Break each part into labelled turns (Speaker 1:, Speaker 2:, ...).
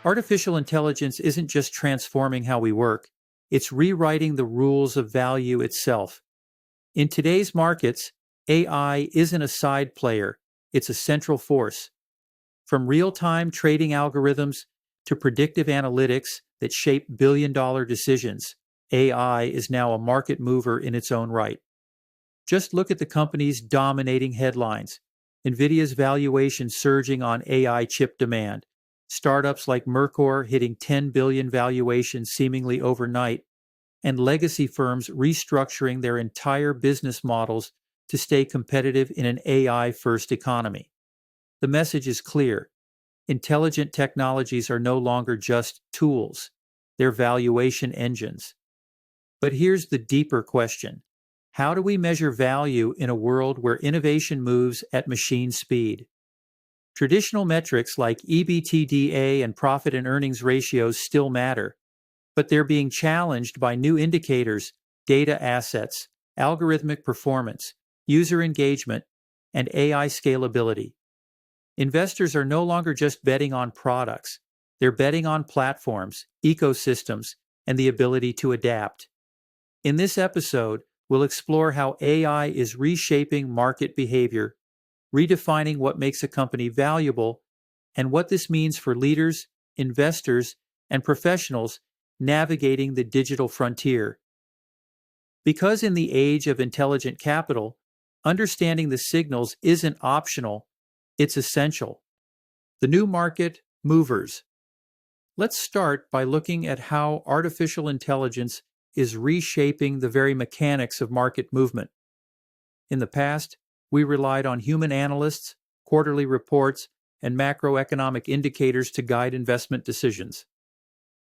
Speaker 1: Artificial intelligence isn't just transforming how we work, it's rewriting the rules of value itself. In today's markets, AI isn't a side player, it's a central force. From real-time trading algorithms to predictive analytics that shape billion-dollar decisions, AI is now a market mover in its own right. Just look at the companies dominating headlines. Nvidia's valuation surging on AI chip demand. Startups like Mercor hitting 10 billion valuation seemingly overnight, and legacy firms restructuring their entire business models to stay competitive in an AI-first economy. The message is clear. Intelligent technologies are no longer just tools. They're valuation engines. But here's the deeper question. How do we measure value in a world where innovation moves at machine speed? Traditional metrics like EBITDA and profit and earnings ratios still matter, but they're being challenged by new indicators, data assets, algorithmic performance, user engagement, and AI scalability. Investors are no longer just betting on products. They're betting on platforms, ecosystems, and the ability to adapt. In this episode, we'll explore how AI is reshaping market behavior, redefining what makes a company valuable, and what this means for leaders, investors, and professionals navigating the digital frontier. Because in the age of intelligent capital, understanding the signals isn't optional, it's essential. The new market movers. Let's start by looking at how artificial intelligence is reshaping the very mechanics of market movement. In the past, we relied on human analysts, quarterly reports, and macroeconomic indicators to guide investment decisions.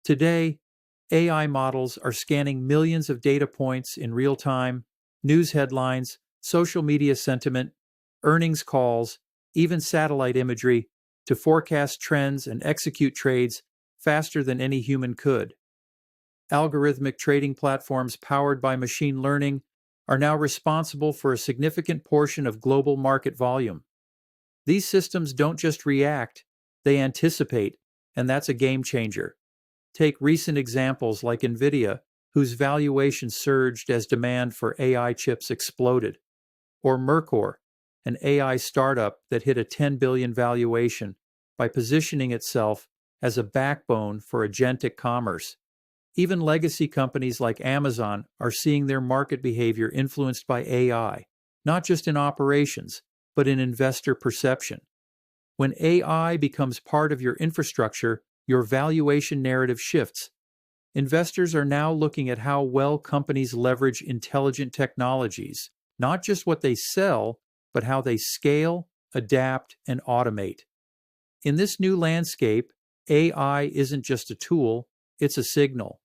Speaker 1: Today, AI models are scanning millions of data points in real time, news headlines, social media sentiment, earnings calls, even satellite imagery, to forecast trends and execute trades faster than any human could. Algorithmic trading platforms powered by machine learning are now responsible for a significant portion of global market volume. These systems don't just react, they anticipate, and that's a game changer. Take recent examples like Nvidia, whose valuation surged as demand for AI chips exploded, or Mercor, an AI startup that hit a 10 billion valuation by positioning itself as a backbone for agentic commerce. Even legacy companies like Amazon are seeing their market behavior influenced by AI, not just in operations, but in investor perception. When AI becomes part of your infrastructure, your valuation narrative shifts. Investors are now looking at how well companies leverage intelligent technologies, not just what they sell, but how they scale, adapt, and automate. In this new landscape, AI isn't just a tool, it's a signal.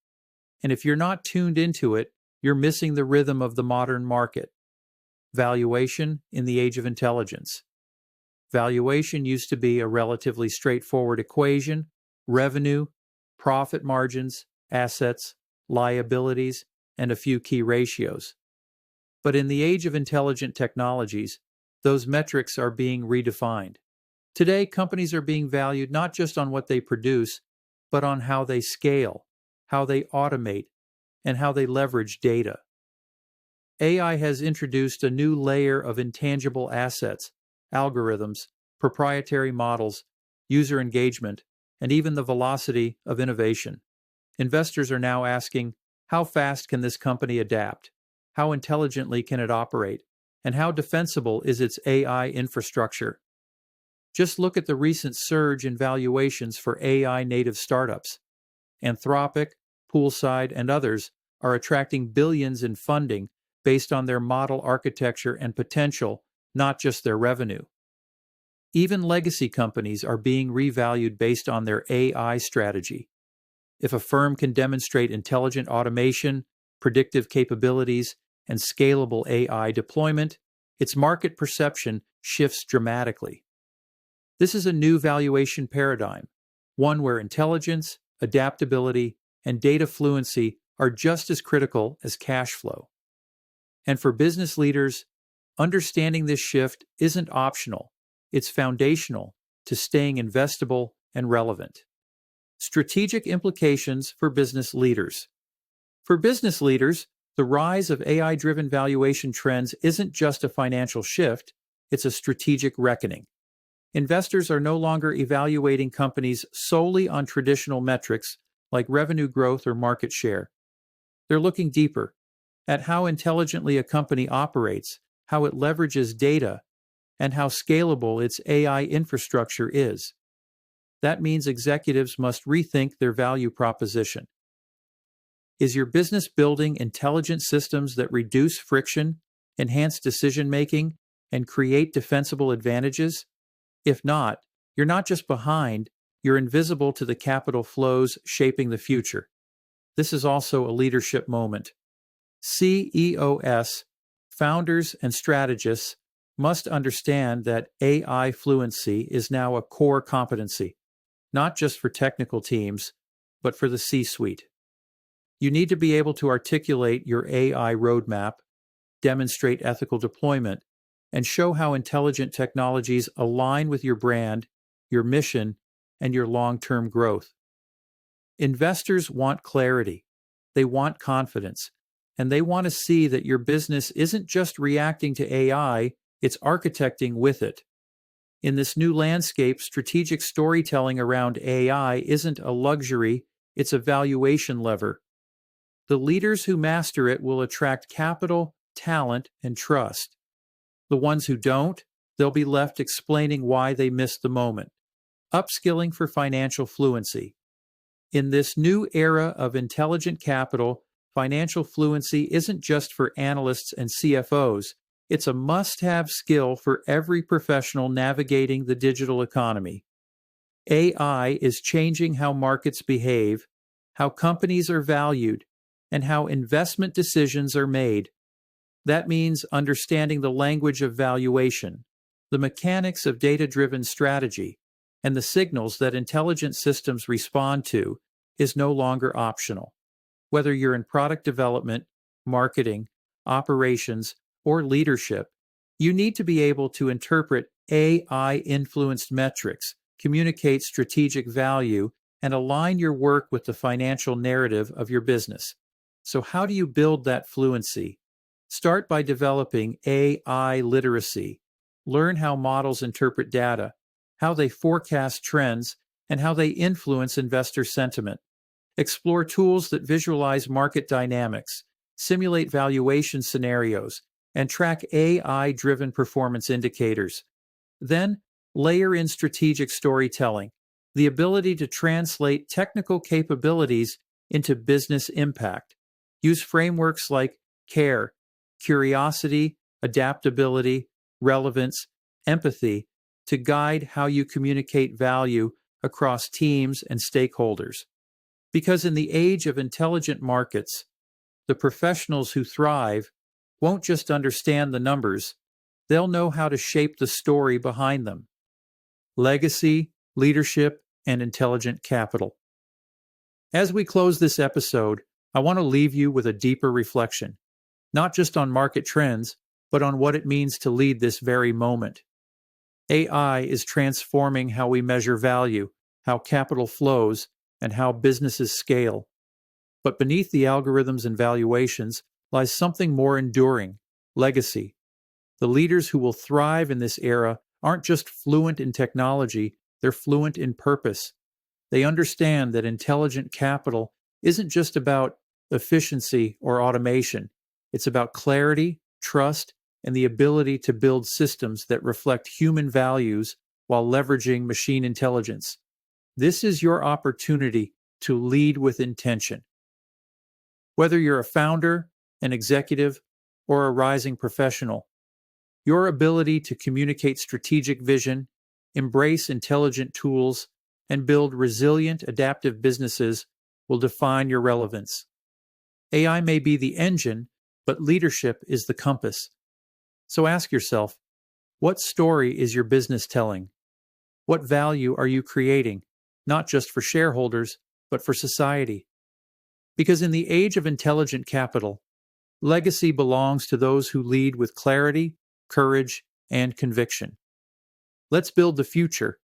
Speaker 1: And if you're not tuned into it, you're missing the rhythm of the modern market. Valuation in the age of intelligence. Valuation used to be a relatively straightforward equation: revenue, profit margins, assets, liabilities, and a few key ratios. But in the age of intelligent technologies, those metrics are being redefined. Today, companies are being valued not just on what they produce, but on how they scale, how they automate, and how they leverage data. AI has introduced a new layer of intangible assets, algorithms, proprietary models, user engagement, and even the velocity of innovation. Investors are now asking, how fast can this company adapt? How intelligently can it operate? And how defensible is its AI infrastructure? Just look at the recent surge in valuations for AI-native startups. Anthropic, Poolside, and others are attracting billions in funding based on their model architecture and potential, not just their revenue. Even legacy companies are being revalued based on their AI strategy. If a firm can demonstrate intelligent automation, predictive capabilities, and scalable AI deployment, its market perception shifts dramatically. This is a new valuation paradigm, one where intelligence, adaptability, and data fluency are just as critical as cash flow. And for business leaders, understanding this shift isn't optional, it's foundational to staying investable and relevant. Strategic implications for business leaders. For business leaders, the rise of AI-driven valuation trends isn't just a financial shift, it's a strategic reckoning. Investors are no longer evaluating companies solely on traditional metrics like revenue growth or market share. They're looking deeper at how intelligently a company operates, how it leverages data, and how scalable its AI infrastructure is. That means executives must rethink their value proposition. Is your business building intelligent systems that reduce friction, enhance decision-making, and create defensible advantages? If not, you're not just behind, you're invisible to the capital flows shaping the future. This is also a leadership moment. CEOs, founders, and strategists must understand that AI fluency is now a core competency, not just for technical teams, but for the C-suite. You need to be able to articulate your AI roadmap, demonstrate ethical deployment, and show how intelligent technologies align with your brand, your mission, and your long-term growth. Investors want clarity, they want confidence, and they want to see that your business isn't just reacting to AI, it's architecting with it. In this new landscape, strategic storytelling around AI isn't a luxury, it's a valuation lever. The leaders who master it will attract capital, talent, and trust. The ones who don't, they'll be left explaining why they missed the moment. Upskilling for financial fluency. In this new era of intelligent capital, financial fluency isn't just for analysts and CFOs, it's a must-have skill for every professional navigating the digital economy. AI is changing how markets behave, how companies are valued, and how investment decisions are made. That means understanding the language of valuation, the mechanics of data-driven strategy, and the signals that intelligent systems respond to is no longer optional. Whether you're in product development, marketing, operations, or leadership, you need to be able to interpret AI-influenced metrics, communicate strategic value, and align your work with the financial narrative of your business. So how do you build that fluency? Start by developing AI literacy. Learn how models interpret data, how they forecast trends, and how they influence investor sentiment. Explore tools that visualize market dynamics, simulate valuation scenarios, and track AI-driven performance indicators. Then, layer in strategic storytelling, the ability to translate technical capabilities into business impact. Use frameworks like CARE, curiosity, adaptability, relevance, empathy to guide how you communicate value across teams and stakeholders. Because in the age of intelligent markets, the professionals who thrive won't just understand the numbers, they'll know how to shape the story behind them. Legacy, leadership, and intelligent capital. As we close this episode, I want to leave you with a deeper reflection, not just on market trends, but on what it means to lead this very moment. AI is transforming how we measure value, how capital flows, and how businesses scale. But beneath the algorithms and valuations lies something more enduring: legacy. The leaders who will thrive in this era aren't just fluent in technology, they're fluent in purpose. They understand that intelligent capital isn't just about efficiency or automation. It's about clarity, trust, and the ability to build systems that reflect human values while leveraging machine intelligence. This is your opportunity to lead with intention. Whether you're a founder, an executive, or a rising professional, your ability to communicate strategic vision, embrace intelligent tools, and build resilient, adaptive businesses will define your relevance. AI may be the engine, but leadership is the compass. So ask yourself, what story is your business telling? What value are you creating, not just for shareholders, but for society? Because in the age of intelligent capital, legacy belongs to those who lead with clarity, courage, and conviction. Let's build the future,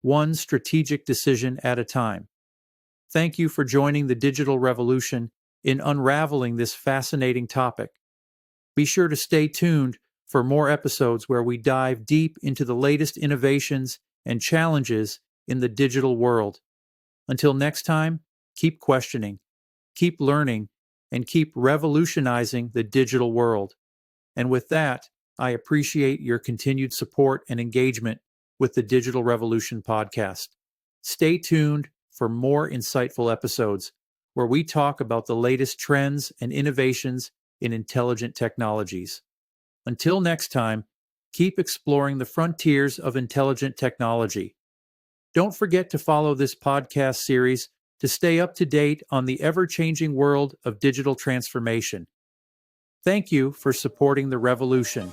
Speaker 1: one strategic decision at a time. Thank you for joining the digital revolution in unraveling this fascinating topic. Be sure to stay tuned for more episodes where we dive deep into the latest innovations and challenges in the digital world. Until next time, keep questioning, keep learning, and keep revolutionizing the digital world. And with that, I appreciate your continued support and engagement with the Digital Revolution podcast. Stay tuned for more insightful episodes where we talk about the latest trends and innovations in intelligent technologies. Until next time, keep exploring the frontiers of intelligent technology. Don't forget to follow this podcast series to stay up to date on the ever-changing world of digital transformation. Thank you for supporting the revolution.